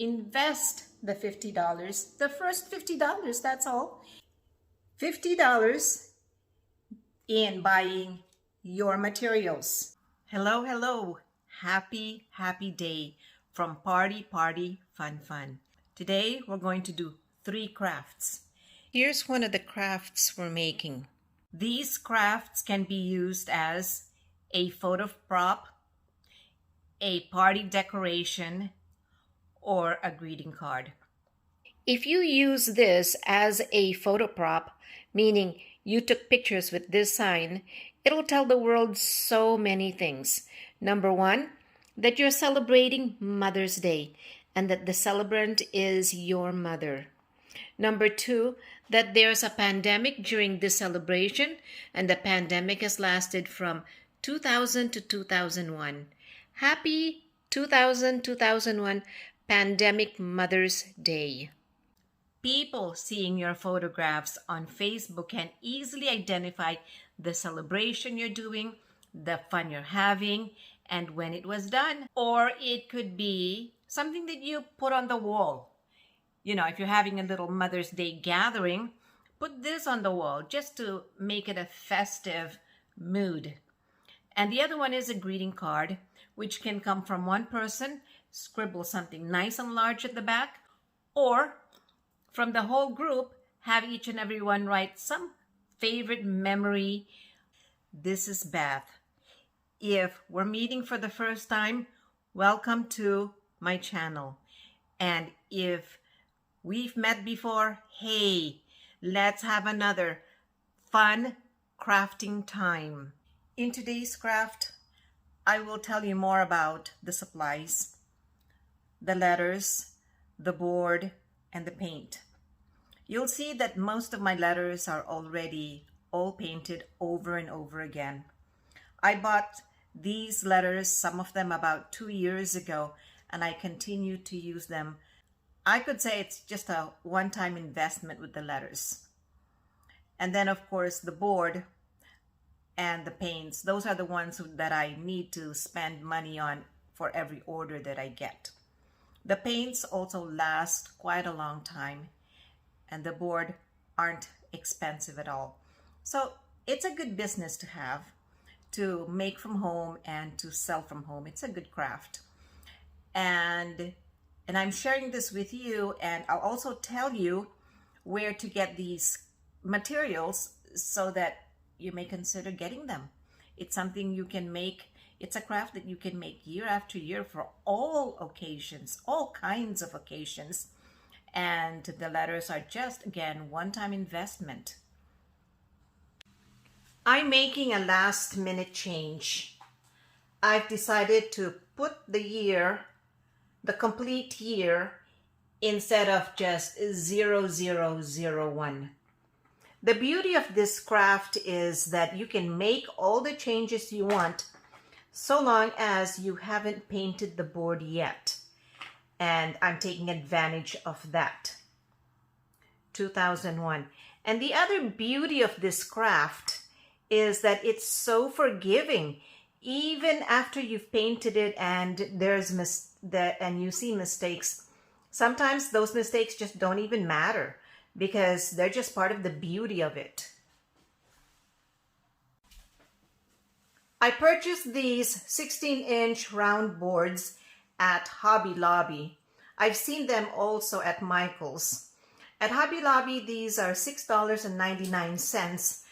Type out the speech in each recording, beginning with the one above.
invest the $50, the first $50, that's all. $50 in buying your materials. Hello, hello. Happy, happy day from Party, Party, Fun, Fun. Today we're going to do 3 crafts. Here's one of the crafts we're making. These crafts can be used as a photo prop, a party decoration, or a greeting card. If you use this as a photo prop, meaning you took pictures with this sign, it'll tell the world so many things. Number 1, that you're celebrating Mother's Day and that the celebrant is your mother. Number 2, that there's a pandemic during this celebration and the pandemic has lasted from 2000 to 2001. Happy 2001 Pandemic Mother's Day. People seeing your photographs on Facebook can easily identify the celebration you're doing, the fun you're having, and when it was done. Or it could be something that you put on the wall. You know, if you're having a little Mother's Day gathering, put this on the wall just to make it a festive mood. And the other one is a greeting card, which can come from one person, scribble something nice and large at the back, or from the whole group, have each and every one write some favorite memory. This is Beth. If we're meeting for the first time, welcome to my channel. And if we've met before, hey, let's have another fun crafting time. In today's craft, I will tell you more about the supplies, the letters, the board, and the paint. You'll see that most of my letters are already all painted over and over again. I bought these letters, some of them about 2 years ago, and I continue to use them. I could say it's just a one-time investment with the letters. And then of course the board and the paints, those are the ones that I need to spend money on for every order that I get. The paints also last quite a long time, and the board aren't expensive at all. So it's a good business to have, to make from home and to sell from home. It's a good craft. And I'm sharing this with you, and I'll also tell you where to get these materials so that you may consider getting them. It's something you can make. It's a craft that you can make year after year for all occasions, all kinds of occasions. And the letters are just, again, one-time investment. I'm making a last-minute change. I've decided to put the year, the complete year, instead of just 0001. The beauty of this craft is that you can make all the changes you want so long as you haven't painted the board yet. And I'm taking advantage of that. 2001. And the other beauty of this craft is that it's so forgiving. Even after you've painted it and you see mistakes, sometimes those mistakes just don't even matter because they're just part of the beauty of it. I purchased these 16-inch round boards at Hobby Lobby. I've seen them also at Michael's. At Hobby Lobby, these are $6.99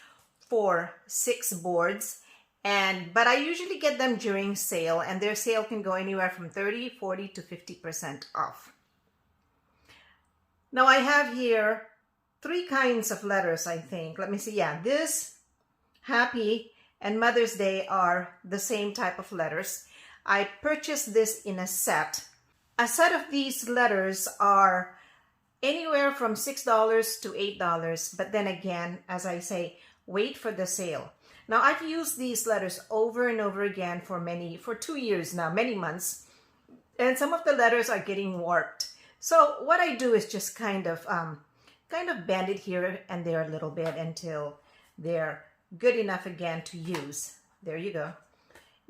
for 6 boards. But I usually get them during sale, and their sale can go anywhere from 30, 40 to 50% off. Now I have here 3 kinds of letters, I think. Let me see. Yeah, this, Happy, and Mother's Day are the same type of letters. I purchased this in a set. A set of these letters are anywhere from $6 to $8, but then again, as I say, wait for the sale. Now I've used these letters over and over again for 2 years now, many months, and some of the letters are getting warped. So what I do is just kind of bend it here and there a little bit until they're good enough again to use. There you go.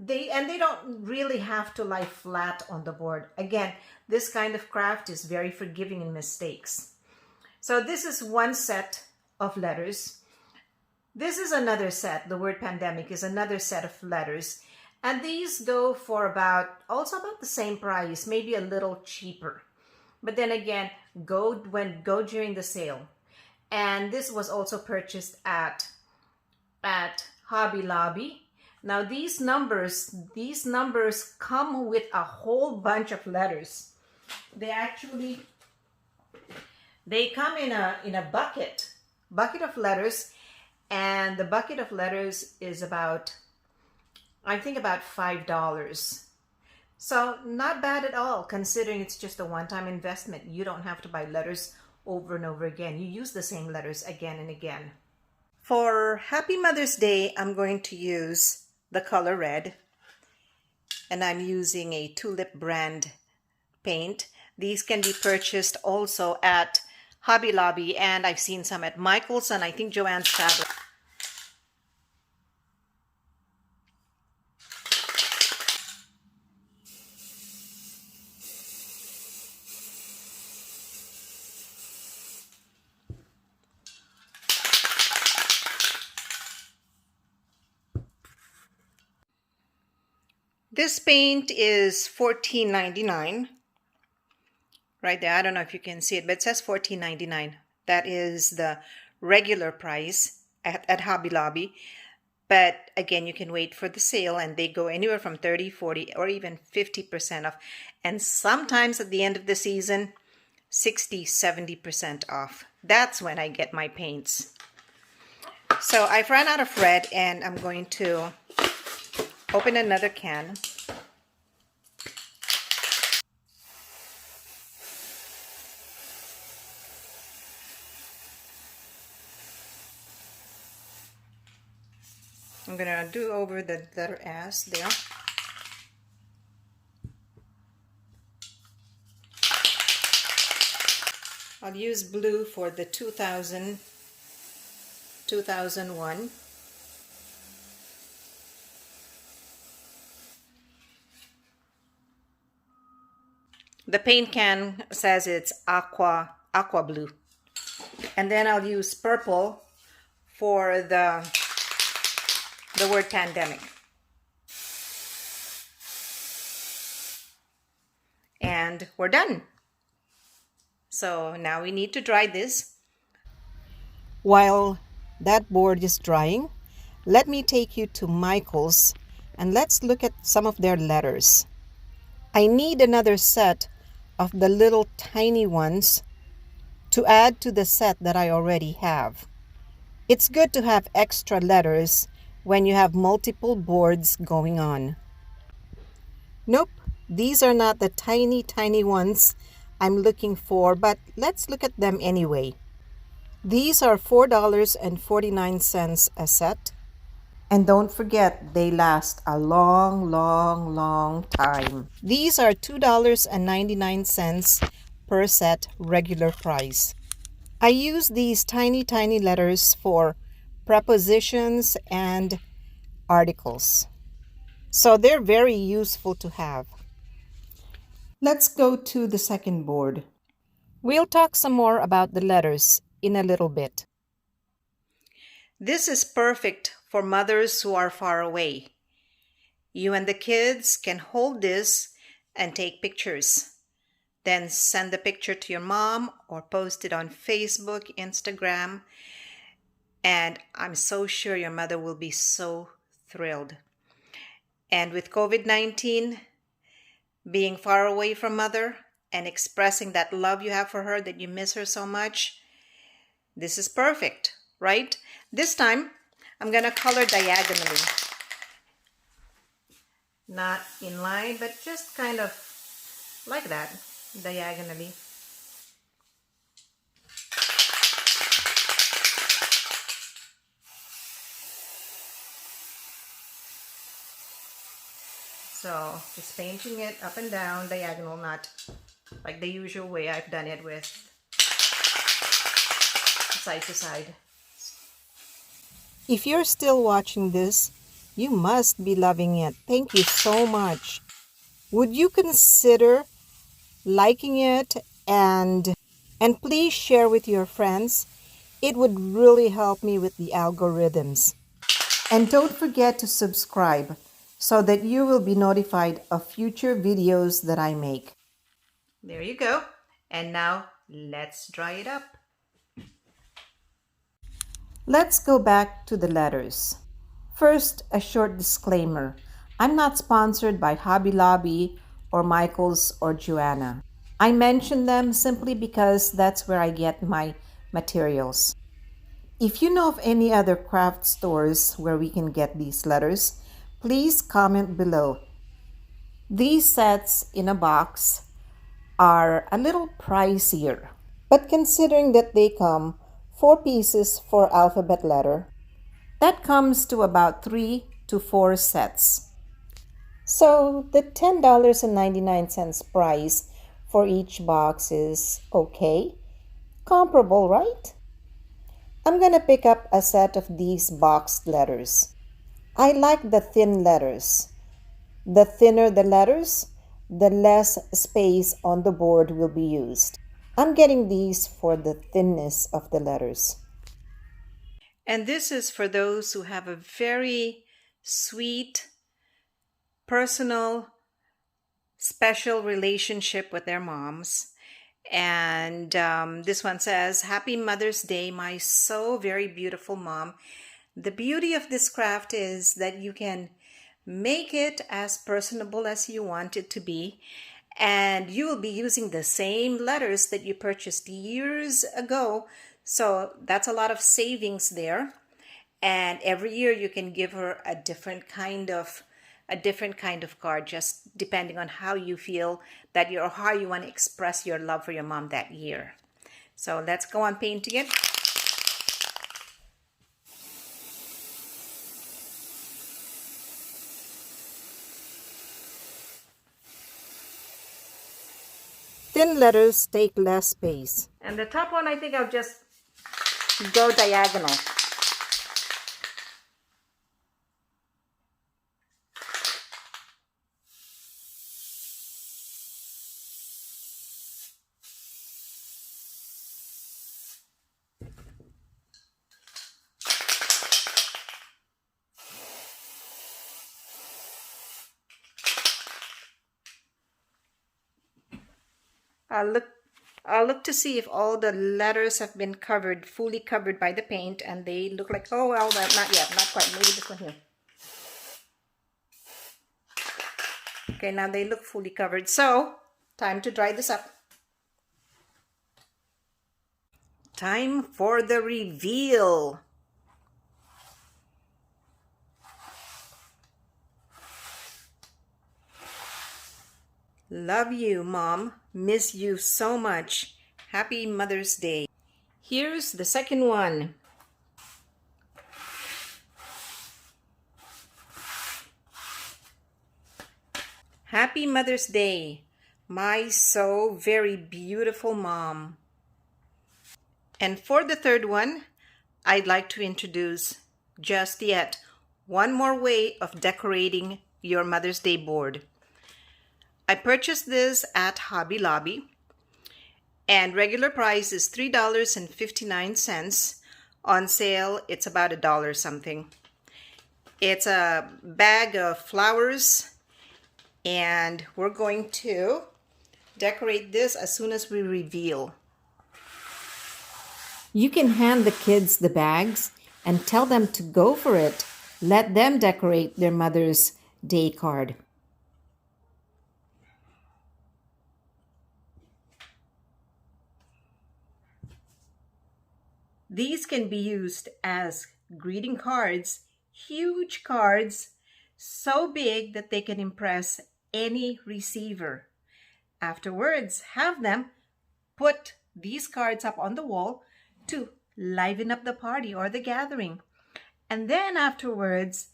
They don't really have to lie flat on the board. Again, this kind of craft is very forgiving in mistakes. So this is one set of letters. This is another set. The word pandemic is another set of letters. And these go for also about the same price, maybe a little cheaper. But then again, go during the sale. And this was also purchased at Hobby Lobby. Now these numbers come with a whole bunch of letters. They come in a bucket of letters, and the bucket of letters is about $5. So not bad at all, considering it's just a one-time investment. You don't have to buy letters over and over again. You use the same letters again and again. For Happy Mother's Day, I'm going to use the color red, and I'm using a Tulip brand paint. These can be purchased also at Hobby Lobby, and I've seen some at Michael's and I think Joann's Fabric. This paint is $14.99 right there. I don't know if you can see it, but it says $14.99. That is the regular price at Hobby Lobby. But again, you can wait for the sale, and they go anywhere from 30, 40, or even 50% off. And sometimes at the end of the season, 60, 70% off. That's when I get my paints. So I've run out of red, and I'm going to open another can. I'm gonna do over the letter S there. I'll use blue for the 2001. The paint can says it's aqua blue. And then I'll use purple for the word pandemic. And we're done. So now we need to dry this. While that board is drying, let me take you to Michael's and let's look at some of their letters. I need another set of the little tiny ones to add to the set that I already have. It's good to have extra letters when you have multiple boards going on. Nope, these are not the tiny ones I'm looking for, but let's look at them anyway. These are $4.49 a set. And don't forget, they last a long time. These are $2.99 per set, regular price. I use these tiny letters for prepositions and articles. So they're very useful to have. Let's go to the second board. We'll talk some more about the letters in a little bit. This is perfect for mothers who are far away. You and the kids can hold this and take pictures. Then send the picture to your mom or post it on Facebook, Instagram, and I'm so sure your mother will be so thrilled. And with COVID-19, being far away from mother and expressing that love you have for her, that you miss her so much, this is perfect, right? This time, I'm going to color diagonally. Not in line, but just kind of like that, diagonally. So just painting it up and down, diagonal, not like the usual way I've done it with side to side. If you're still watching this, You must be loving it. Thank you so much. Would you consider liking it and please share with your friends? It would really help me with the algorithms. And don't forget to subscribe so that you will be notified of future videos that I make. There you go. And now let's dry it up. Let's go back to the letters. First, a short disclaimer. I'm not sponsored by Hobby Lobby or Michaels or Joanna. I mention them simply because that's where I get my materials. If you know of any other craft stores where we can get these letters, please comment below. These sets in a box are a little pricier, but considering that they come 4 pieces for alphabet letter, that comes to about 3 to 4 sets. So the $10.99 price for each box is okay. Comparable, right? I'm gonna pick up a set of these boxed letters. I like the thin letters. The thinner the letters, the less space on the board will be used. I'm getting these for the thinness of the letters. And this is for those who have a very sweet, personal, special relationship with their moms. And this one says, Happy Mother's Day, my so very beautiful mom. The beauty of this craft is that you can make it as personable as you want it to be. And you will be using the same letters that you purchased years ago. So that's a lot of savings there. And every year you can give her a different kind of card, just depending on how you feel that or how you want to express your love for your mom that year. So let's go on painting it. Thin letters take less space. And the top one, I think I'll just go diagonal. I'll look to see if all the letters have been fully covered by the paint, and they look like, oh well, not yet, not quite. Maybe this one here. Okay, now they look fully covered. So, time to dry this up. Time for the reveal. Love you, Mom. Miss you so much. Happy Mother's Day. Here's the second one. Happy Mother's Day, my so very beautiful mom. And for the third one, I'd like to introduce just yet one more way of decorating your Mother's Day board. I purchased this at Hobby Lobby, and regular price is $3.59. On sale, it's about $1 something. It's a bag of flowers, and we're going to decorate this as soon as we reveal. You can hand the kids the bags and tell them to go for it. Let them decorate their Mother's Day card. These can be used as greeting cards, huge cards, so big that they can impress any receiver. Afterwards, have them put these cards up on the wall to liven up the party or the gathering. And then afterwards,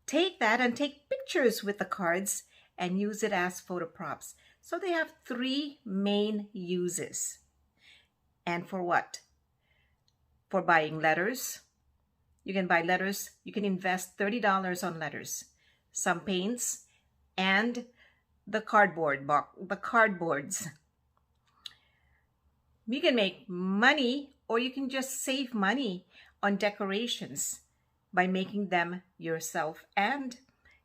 take that and take pictures with the cards and use it as photo props. So they have 3 main uses. And for what? For buying letters, You can buy letters. You can invest $30 on letters, some paints, and the cardboards. You can make money, or you can just save money on decorations by making them yourself, and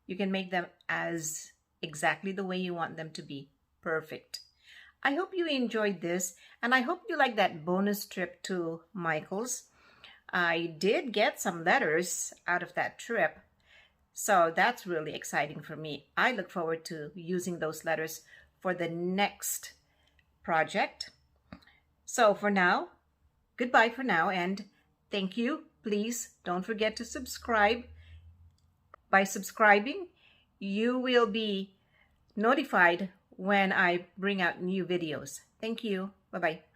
you can make them as exactly the way you want them to be. Perfect. I hope you enjoyed this, and I hope you like that bonus trip to Michael's. I did get some letters out of that trip, so that's really exciting for me. I look forward to using those letters for the next project. So for now, goodbye for now, and thank you. Please don't forget to subscribe. By subscribing, you will be notified when I bring out new videos. Thank you. Bye-bye.